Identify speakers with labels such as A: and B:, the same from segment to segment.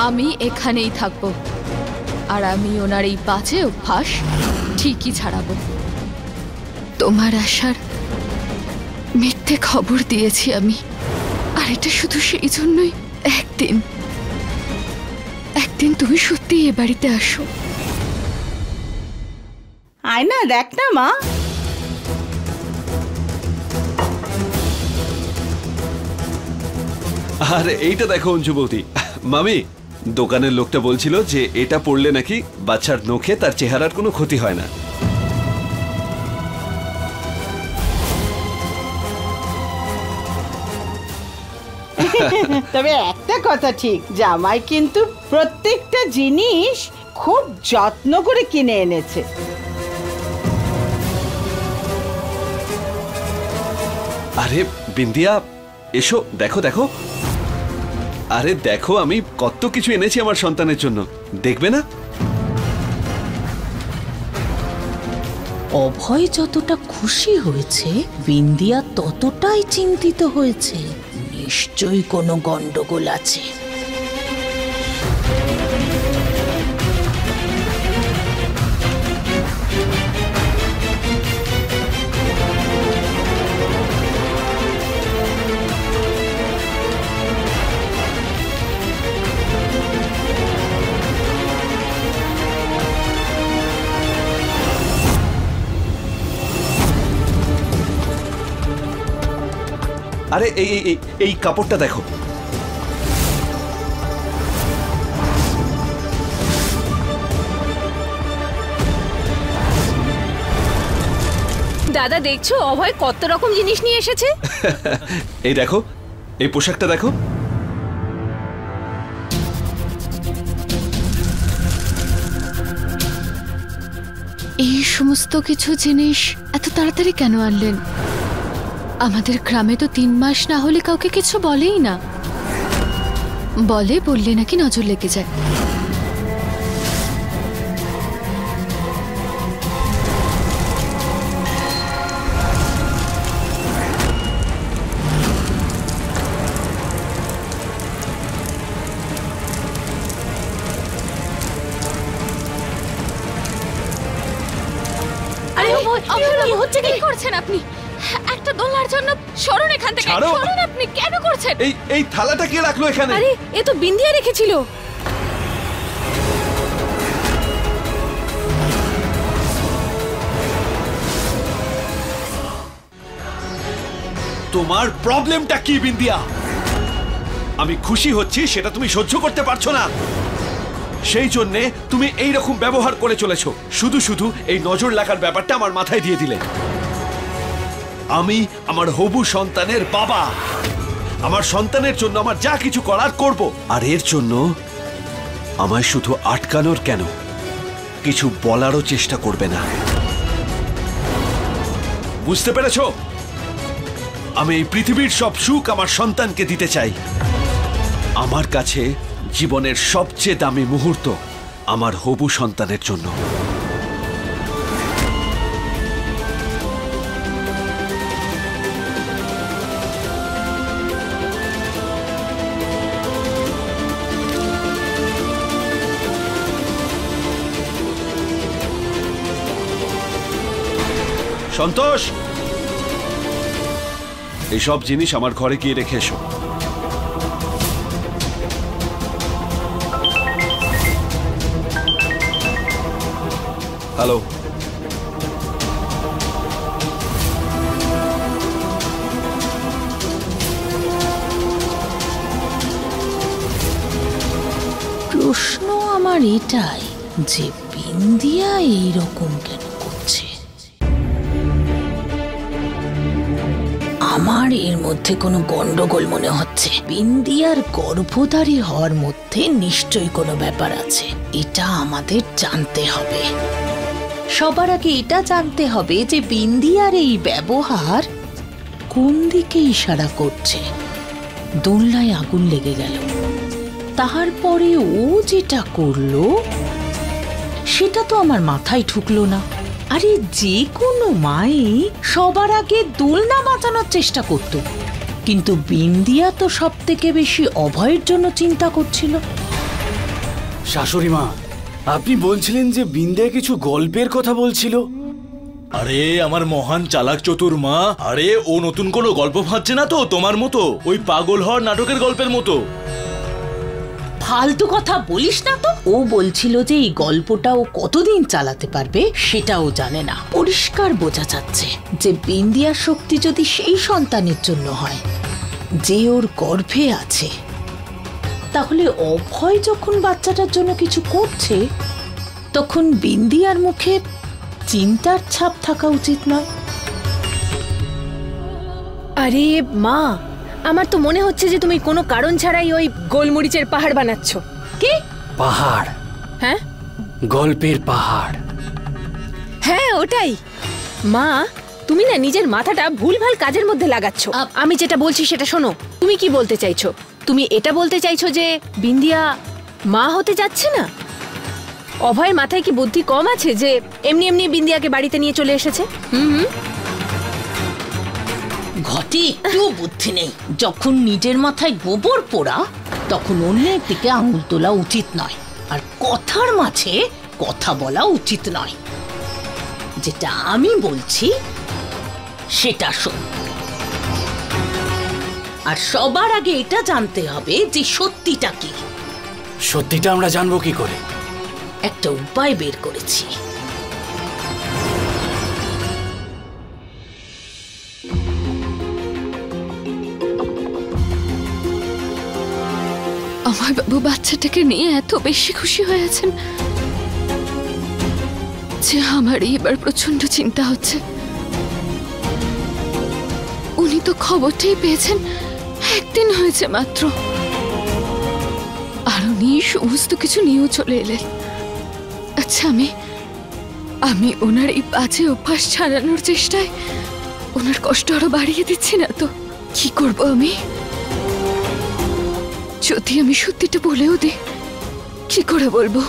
A: আমি এখানেই থাকবো, আর আমি ওনার এই বাজে অভ্যাস ঠিকই ছাড়াবো। তোমার আসার মিথ্যে খবর দিয়েছি আমি, আর এটা শুধু সেই জন্যই একদিন তুমি সত্যি এ বাড়িতে আসো।
B: আয়না দেখ না মা।
C: আর এইটা দেখো অঞ্জু বৌদি, মামি দোকানের লোকটা বলছিল যে এটা পড়লে নাকি বাচ্চার নখে তার চেহারার কোনো ক্ষতি হয় না।
B: তবে একটা কথা ঠিক, জামাই কিন্তু প্রত্যেকটা জিনিস খুব যত্ন করে কিনে এনেছে।
C: আরে বিন্দিয়া এসো, দেখো দেখো, আরে দেখো আমি কত কিছু এনেছি আমার সন্তানের জন্য, দেখবে না?
D: অভয় যতটা খুশি হয়েছে, বিন্দিয়া ততটাই চিন্তিত হয়েছে। নিশ্চয়ই কোনো গন্ডগোল আছে।
C: আরে এই এই এই কাপড়টা দেখো।
A: দাদা দেখছো অভয় কত রকম জিনিস নিয়ে এসেছে।
C: এই দেখো, এই পোশাকটা দেখো।
A: এই সমস্ত কিছু জিনিস এত তাড়াতাড়ি কেন আনলেন? আমাদের গ্রামে তো 3 মাস না হলে কাউকে কিছু বলেই না, বললে নাকি নজর লেগে যায়। কি করছেন আপনি? একটা দোলনার জন্য সরুন এখান থেকে, সরুন। আপনি কেন করছেন?
C: এই থালাটা কে রাখলো এখানে?
A: আরে এ তো বিন্দিয়া রেখেছিল।
C: তোমার প্রবলেমটা কি বিন্দিয়া? আমি খুশি হচ্ছি সেটা তুমি সহ্য করতে পারছো না, সেই জন্যে তুমি এই রকম ব্যবহার করে চলেছো। শুধু শুধু এই নজর লাগার ব্যাপারটা আমার মাথায় দিয়ে দিলে। আমি আমার হবু সন্তানের বাবা, আমার সন্তানের জন্য আমার যা কিছু করার করব, আর এর জন্য আমায় শুধু আটকানোর কেন, কিছু বলারও চেষ্টা করবে না। বুঝতে পেরেছো? আমি এই পৃথিবীর সব সুখ আমার সন্তানকে দিতে চাই। আমার কাছে জীবনের সবচেয়ে দামি মুহূর্ত আমার হবু সন্তানের জন্য। সন্তোষ, এইসব জিনিস আমার ঘরে গিয়ে রেখে এসো। হ্যালো,
D: প্রশ্ন আমার এটাই যে বিন্দিয়া এইরকম কেন করছে। আমার এর মধ্যে কোনো গন্ডগোল মনে হচ্ছে। বিন্দিয়ার গর্ভধারী হওয়ার মধ্যে নিশ্চয়ই কোনো ব্যাপার আছে। এটা আমাদের জানতে হবে। সবার আগে এটা জানতে হবে যে বিন্দিয়ার এই ব্যবহার কোন দিকে ইশারা করছে। দোলনায় আগুন লেগে গেল, তারপরে ও যেটা করলো সেটা তো আমার মাথায় ঢুকলো না। আরে যে কোনো মাই সবার আগে দোলনা বাঁচানোর চেষ্টা করত, কিন্তু বিন্দিয়া তো সব থেকে বেশি অভয়ের জন্য চিন্তা করছিল।
E: শাশুড়ি মা, আপনি বলছিলেন যে বিন্দিয়া কিছু গল্পের কথা বলছিল।
F: আরে আমার মহান চালাক চতুর মা, আরে ও নতুন কোনো গল্প ভাবছে না তো তোমার মতো, ওই পাগল হওয়ার নাটকের গল্পের মতো।
D: ফালতু কথা বলিস না তো। ও বলছিল যে এই গল্পটা ও কতদিন চালাতে পারবে সেটাও জানে না। পরিষ্কার বোঝা যাচ্ছে যে বিন্দিয়ার শক্তি যদি সেই সন্তানের জন্য হয় যে ওর গর্ভে আছে, তাহলে অভয় যখন বাচ্চাটার জন্য কিছু করছে তখন বিন্দিয়ার মুখে চিন্তার ছাপ থাকা উচিত নয়।
G: আরে মা, আমার তো মনে হচ্ছে যে তুমি কোনো কারণ ছাড়াই ওই গোলমরিচের পাহাড় বানাচ্ছ। কি
E: পাহাড়?
G: হ্যাঁ,
E: গল্পের পাহাড়।
G: হ্যাঁ ওটাই। মা, তুমি না নিজের মাথাটা ভুলভাল কাজের মধ্যে লাগাচ্ছ। আমি যেটা বলছি সেটা শোনো। তুমি কি বলতে চাইছো? তুমি এটা বলতে চাইছো যে বিন্দিয়া মা হতে যাচ্ছে না? অভয়ের মাথায় কি বুদ্ধি কম আছে যে এমনি এমনি বিন্দিয়াকে বাড়িতে নিয়ে চলে এসেছে?
D: ঘটে একটু বুদ্ধি নেই। যখন নিজের মাথায় গোবর পোড়া তখন অন্যের দিকে আঙুল তোলা উচিত নয়, আর কথার মাঝে কথা বলা উচিত নয়। যেটা আমি বলছি সেটা শোন, আর সবার আগে এটা জানতে হবে যে সত্যিটা কি।
E: সত্যিটা আমরা জানবো কি করে?
D: একটা উপায় বের করেছি।
A: আমার বাবু বাচ্চাটাকে নিয়ে এত বেশি খুশি হয়েছেন যে আমারই এবার প্রচন্ড চিন্তা হচ্ছে। উনি তো খবরটাই পেয়েছেন একদিন হয়েছে মাত্র, আর উনি সমস্ত কিছু নিয়েও চলে এলেন। আচ্ছা, আমি ওনার এই বাজে অভ্যাস ছাড়ানোর চেষ্টায় ওনার কষ্ট আরো বাড়িয়ে দিচ্ছি না তো? কি করব আমি? যদি আমি সত্যিটা বলেও দিই, কি করে বলবো?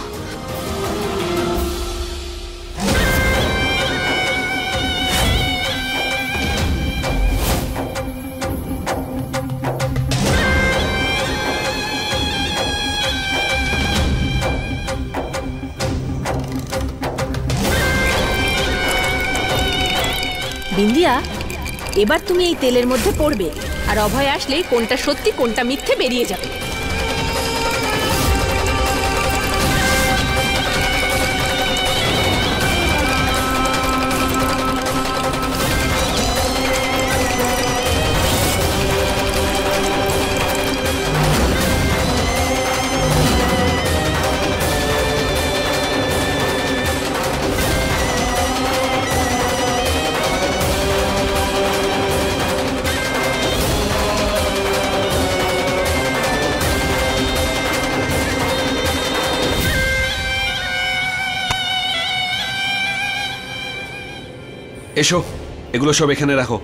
G: বিন্দিয়া, এবার তুমি এই তেলের মধ্যে পড়বে, আর অভয় আসলেই কোনটা সত্যি কোনটা মিথ্যে বেরিয়ে যাবে।
C: এসো, এগুলো সব এখানে রাখো।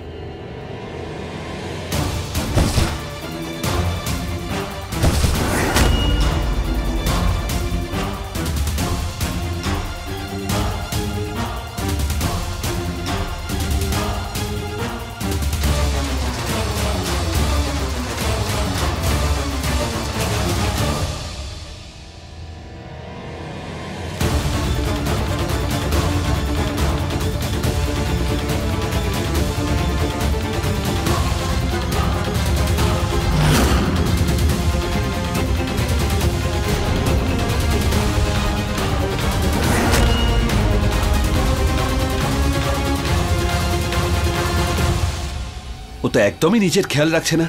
C: ও তো একদমই নিজের খেয়াল রাখছে না।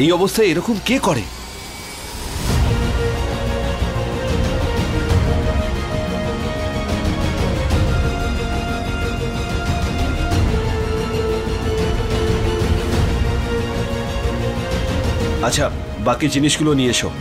C: এই অবস্থায় এরকম কে করে? আচ্ছা, বাকি জিনিসগুলো নিয়ে এসো।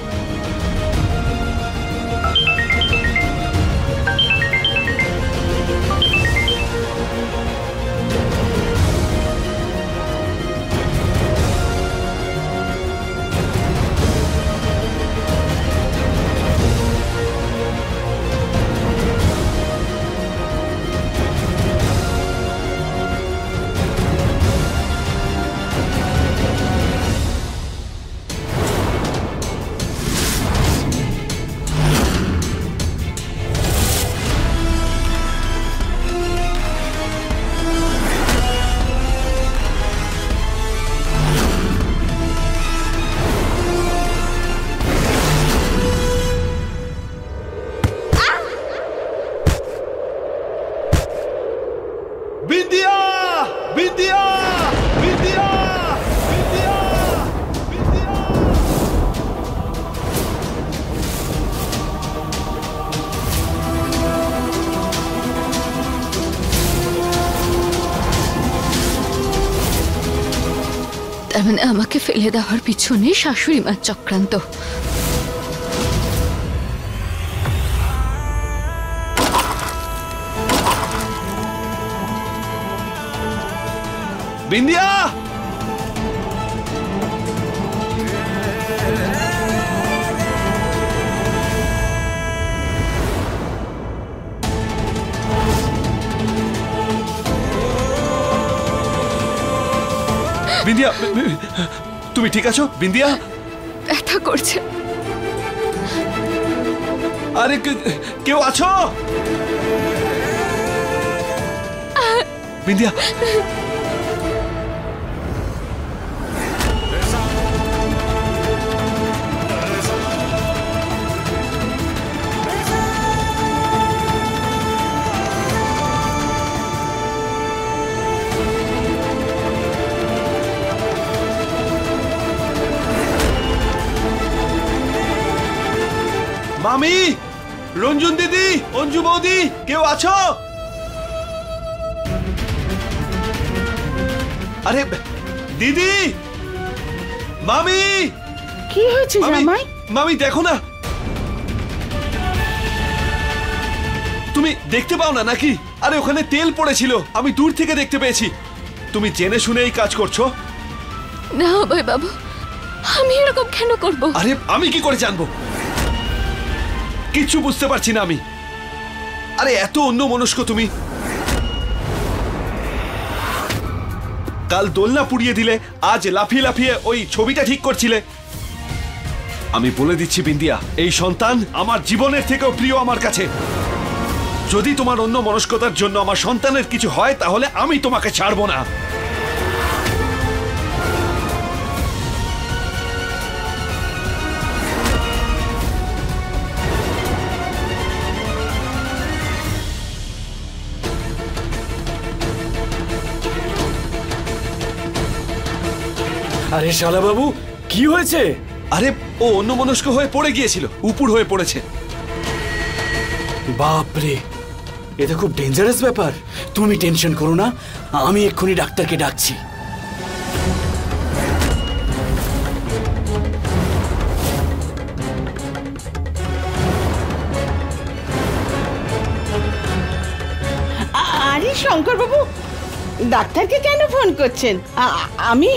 C: বিন্দিয়া বিন্দিয়া বিন্দিয়া বিন্দিয়া বিন্দিয়া।
A: তার মানে আমাকে ফেলে দেওয়ার পিছনে শাশুড়ি মার চক্রান্ত।
C: বিন্দিয়া বিন্দিয়া তুমি ঠিক আছো বিন্দিয়া?
A: ব্যথা করছে।
C: আরে কেউ আছো বিন্দিয়া? মামি, রঞ্জন দিদি, অঞ্জু বৌদি, কেউ আছো? আরে দিদি, মামি,
B: কি হয়েছে জামাই?
C: মামি দেখো না, তুমি দেখতে পাও না নাকি? আরে ওখানে তেল পড়েছিল, আমি দূর থেকে দেখতে পেয়েছি। তুমি জেনে শুনে এই কাজ করছো?
A: না ভাই বাবু, আমি এরকম কেন করব?
C: আরে আমি কি করে জানবো? কিচ্ছু বুঝতে পারছি না আমি। আরে এত অন্যমনস্ক তুমি। কাল দোলনা পুড়িয়ে দিলে, আজ লাফিয়ে লাফিয়ে ওই ছবিটা ঠিক করছিলে। আমি বলে দিচ্ছি বিন্দিয়া, এই সন্তান আমার জীবনের থেকেও প্রিয় আমার কাছে। যদি তোমার অন্য মনস্কতার জন্য আমার সন্তানের কিছু হয়, তাহলে আমি তোমাকে ছাড়বো না।
E: আরে শালা বাবু, কি হয়েছে?
C: আরে ও অন্যমনস্ক হয়ে পড়ে গিয়েছিল, উপুর হয়ে পড়েছে।
E: বাপরে, এটা খুব ডেঞ্জারাস ব্যাপার। তুমি টেনশন করো না, আমি এক্ষুনি ডাক্তারকে ডাকছি।
B: আরে শঙ্কর বাবু, ডাক্তারকে কেন ফোন করছেন? আমি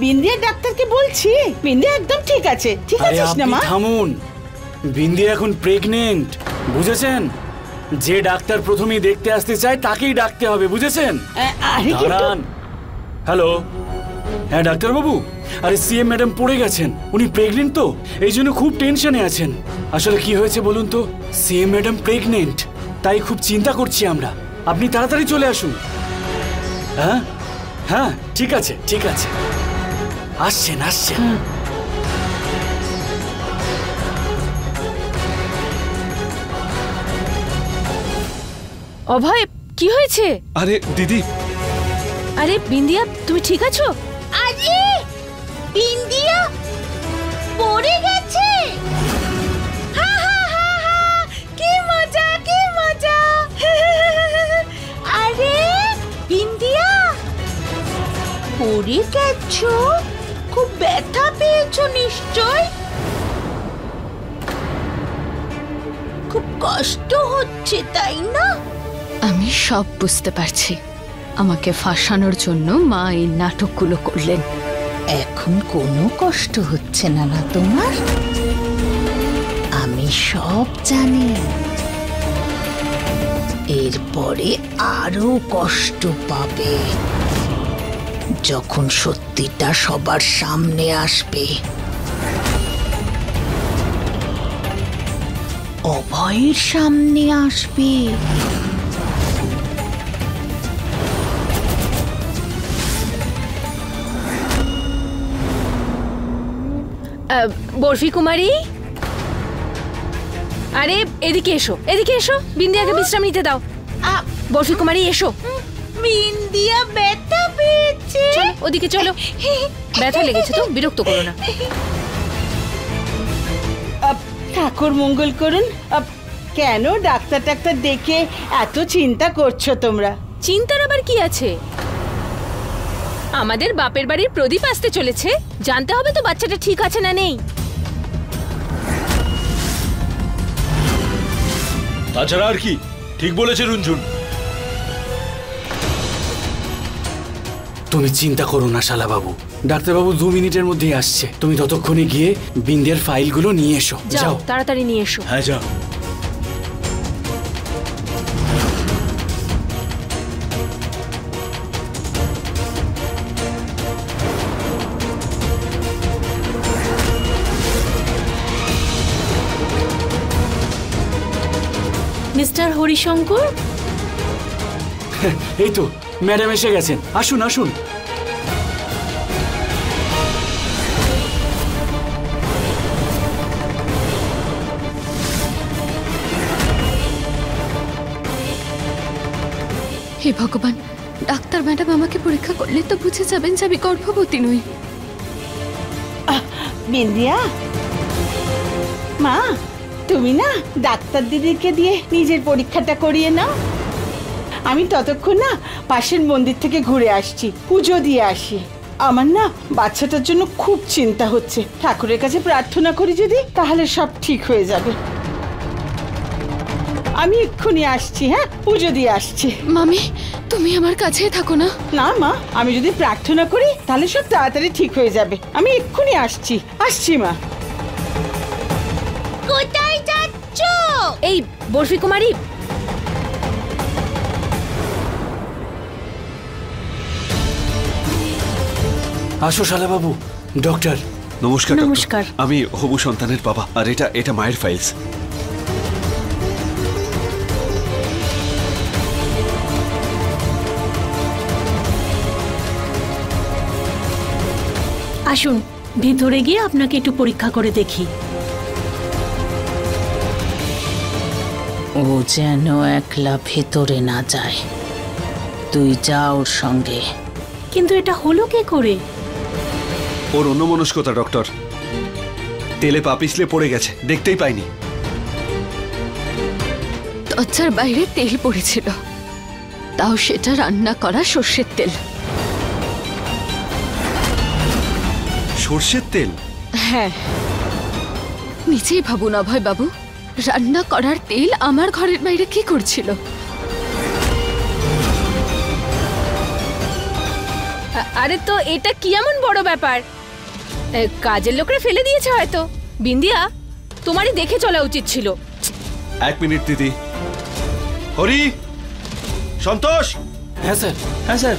B: বিন্দিয়া ডাক্তারকে বলছি, বিন্দিয়া একদম ঠিক আছে। ঠিক
E: আরে
B: আছিস না
E: আপনি
B: মা?
E: থামুন, বিন্দিয়া এখন প্রেগনেন্ট, বুঝেছেন? যে ডাক্তার প্রথমেই দেখতে আসতে চায় তাকেই ডাকতে হবে, বুঝেছেন?
B: আরে কিন্তু
E: দাঁড়ান। হ্যালো, হ্যাঁ ডাক্তারবাবু, আরে সিএম ম্যাডাম পড়ে গেছেন, উনি প্রেগনেন্ট তো, এই জন্য খুব টেনশনে আছেন। আসলে কি হয়েছে বলুন তো, সিএম ম্যাডাম প্রেগনেন্ট, তাই খুব চিন্তা করছি আমরা। আপনি তাড়াতাড়ি চলে আসুন। হ্যাঁ হ্যাঁ, ঠিক আছে ঠিক আছে, আসছেন আসছেন।
G: অভয়, কি হয়েছে?
C: আরে দিদি,
G: আরে বিন্দিয়া, তুমি ঠিক আছো?
D: আরে বিন্দিয়া পড়ে গেছে। হা হা হা হা, কি মজা কি মজা। আরে বিন্দিয়া পড়ে গেছো, খুব ব্যথা পেয়েছো নিশ্চয়, খুব কষ্ট হচ্ছে তাই না?
A: আমি সব বুঝতে পারছি। আমাকে ফাঁসানোর জন্য মা এই নাটকগুলো করলেন।
D: এখন কোনো কষ্ট হচ্ছে না না তোমার? আমি সব জানি। এরপরে আরো কষ্ট পাবে যখন সত্যিটা সবার সামনে আসবে। অভয়ের সামনে আসবে।
G: বরফি কুমারী, আরে এদিকে এসো, এদিকে এসো, বিন্দিয়াকে বিশ্রাম নিতে দাও। বরফি কুমারী এসো।
B: বিন্দিয়া ব্যথা পেয়েছে।
G: চলো ওদিকে চলো, ব্যথা লেগেছে তো, বিরক্ত করো না।
B: ঠাকুর মঙ্গল করুন। কেন ডাক্তার টাক্তার ডেকে এত চিন্তা করছো তোমরা?
G: চিন্তার আবার কি আছে? আমাদের বাপের বাড়ির প্রদীপ আসতে চলেছে, জানতে হবে তো বাচ্চাটা ঠিক আছে না নেই।
F: তাছাড়া আর কি? ঠিক বলেছে রুনঝুন।
E: তুমি চিন্তা করো না শালা বাবু, ডাক্তারবাবু 2 মিনিটের মধ্যেই আসছে। তুমি ততক্ষণে গিয়ে বিন্দিয়ার ফাইলগুলো নিয়ে এসো।
G: যাও তাড়াতাড়ি নিয়ে এসো।
F: হ্যাঁ যা।
G: মিস্টার হরিশঙ্কর,
E: এই তো ম্যাডাম এসে গেছেন, আসুন আসুন।
A: হে ভগবান, ডাক্তার ম্যাডাম আমাকে পরীক্ষা করলে তো বুঝে যাবেন যে আমি গর্ভবতী নই।
B: বিন্দিয়া মা, তুমি না ডাক্তার দিদিকে দিয়ে নিজের পরীক্ষাটা করিয়ে নাও। আমি ততক্ষণ না পাশের মন্দির থেকে ঘুরে আসছি, পুজো দিয়ে আসি। আমার না বাচ্চাটার জন্য খুব চিন্তা হচ্ছে। ঠাকুরের কাছে প্রার্থনা করি যদি, তাহলে সব ঠিক হয়ে যাবে। আমি এক্ষুনি আসছি, হ্যাঁ পুজো দিয়ে আসছি।
A: মামি, তুমি আমার কাছেই থাকো না।
B: না মা, আমি যদি প্রার্থনা করি তাহলে সব তাড়াতাড়ি ঠিক হয়ে যাবে। আমি এক্ষুনি আসছি মা।
G: কোথায় যাচ্ছ? এই বরফি কুমারী,
E: আসো শালা বাবু। ডক্টর
C: নমস্কার ডক্টর।
G: নমস্কার।
C: আমি হবু সন্তানের বাবা, আর এটা মায়ের ফাইলস।
H: আসুন ভিতরে গিয়ে আপনাকে একটু পরীক্ষা করে দেখি।
D: ও যেন একলা ভেতরে না যায়, তুই যা ওর সঙ্গে।
H: কিন্তু এটা হলো কি করে?
C: ওর অন্যমনস্কতা ডক্টর, তেলে পা পিছলে পড়ে গেছে, দেখতেই পাইনি।
A: দরজার বাইরে তেল পড়েছিল, তাও সেটা রান্না করা সর্ষের তেল।
C: সর্ষের তেল?
A: হ্যাঁ, নিজেই ভাবুন অভয় বাবু, রান্না করার তেল আমার ঘরের বাইরে কি করছিল?
G: আরে তো এটা কি এমন বড় ব্যাপার? কাজের লোকরা ফেলে দিয়েছে হয়তো। বিন্দিয়া, তোমারই দেখে চলা উচিত ছিল।
C: 1 মিনিট দিদি। হরি, সন্তোষ।
E: হ্যাঁ স্যার।
F: হ্যাঁ স্যার।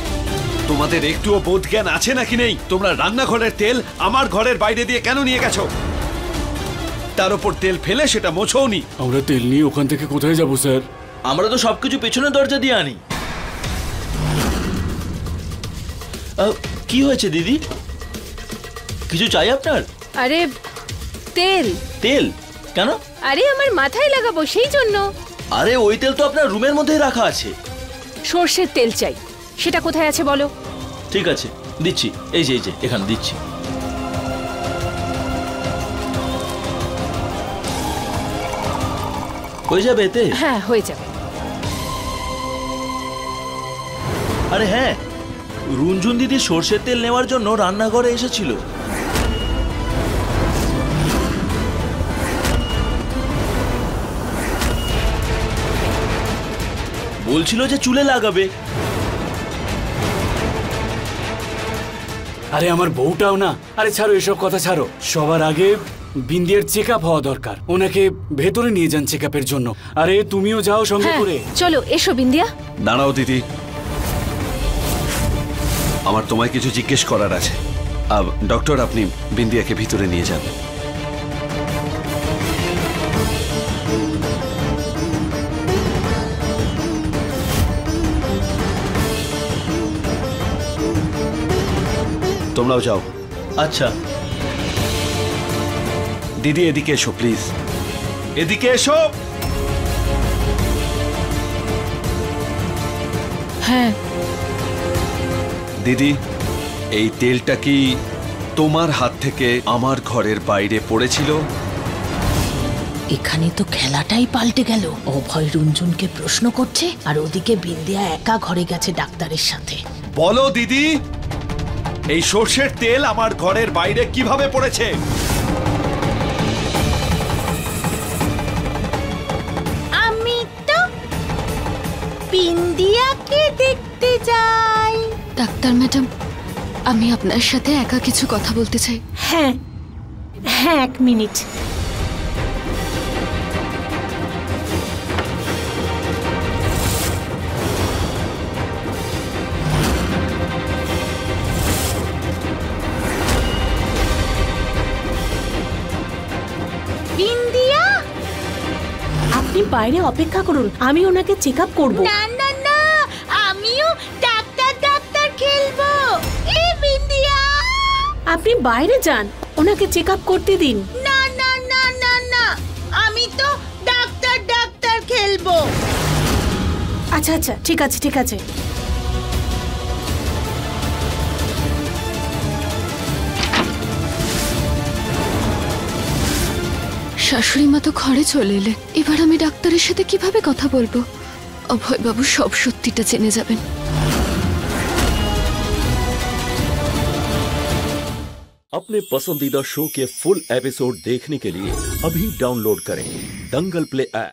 C: তোমাদের একটুও বোধ জ্ঞান আছে নাকি নেই? তোমরা রান্নাঘরের তেল আমার ঘরের বাইরে দিয়ে কেন নিয়ে গেছো? তার উপর তেল ফেলে সেটা মোছওনি।
E: আমরা তেল নিয়ে ওখান থেকে কোথায় যাব স্যার?
F: আমরা তো সবকিছু পেছনের দরজা দিয়ে আনি। কি হয়েছে দিদি? কিছু চাই আপনার?
G: আরে তেল।
F: তেল কেন?
G: আরে আমার মাথায় লাগাবো সেই জন্য।
F: আরে ওই তেল তো আপনার রুমের মধ্যেই রাখা আছে।
G: সর্ষের তেল চাই, সেটা কোথায় আছে বলো?
F: ঠিক আছে দিচ্ছি, এই যে এখানে দিচ্ছি। হয়ে যাবে এতে?
G: হ্যাঁ হয়ে যাবে।
F: আরে হ্যাঁ, রুনঝুন দিদি সর্ষের তেল নেওয়ার জন্য রান্নাঘরে এসেছিল। বলছিল যে চুলে লাগাবে।
E: আরে আমার বউটাও না। আরে ছাড়ো এসব কথা, ছাড়ো। সবার আগে বিন্দিয়ার চেক আপ হওয়া দরকার, ওনাকে ভেতরে নিয়ে যান চেক আপের জন্য। আরে তুমিও যাও সঙ্গে
G: হ্যাঁ
E: করে।
G: চলো এসো বিন্দিয়া।
C: দাঁড়াও দিদি, আমার তোমায় কিছু জিজ্ঞেস করার আছে। ডক্টর, আপনি বিন্দিয়াকে ভিতরে নিয়ে যান। তোমরাও যাও।
F: আচ্ছা
C: দিদি এদিকে এসো প্লিজ, এদিকে এসো।
G: হ্যাঁ
C: দিদি, এই তেলটা কি তোমার হাত থেকে আমার ঘরের বাইরে পড়েছিল?
D: এখানে তো খেলাটাই পাল্টে গেল। অভয় রঞ্জনকে প্রশ্ন করছে আর ওদিকে বিন্দিয়া একা ঘরে গেছে ডাক্তারের সাথে।
C: বলো দিদি, এই সর্ষের তেল আমার ঘরের বাইরে কিভাবে পড়েছে?
D: আমি তো বিন্দিয়াকে দেখতে যাই।
A: ডাক্তার ম্যাডাম, আমি আপনার সাথে একা কিছু কথা বলতে চাই।
H: হ্যাঁ হ্যাঁ, 1 মিনিট।
D: বিন্দিয়া,
H: আপনি বাইরে অপেক্ষা করুন, আমি ওনাকে চেক আপ করবো।
D: না না না, আমিও ডাক্তার ডাক্তার খেলবো। এ বিন্দিয়া,
H: আপনি বাইরে যান, ওনাকে চেক আপ করতে দিন।
D: না না না না না, আমি তো ডাক্তার ডাক্তার খেলবো।
H: আচ্ছা আচ্ছা, ঠিক আছে ঠিক আছে।
A: শাশুড়ি মা তো ঘরে চলে এলেন, এবার আমি ডাক্তারের সাথে কিভাবে কথা বলবো? অভয়বাবু সব সত্যিটা জেনে যাবেন।
I: अपने पसंदीदा शो के फुल एपिसोड देखने के लिए अभी डाउनलोड करें दंगल प्ले ऐप।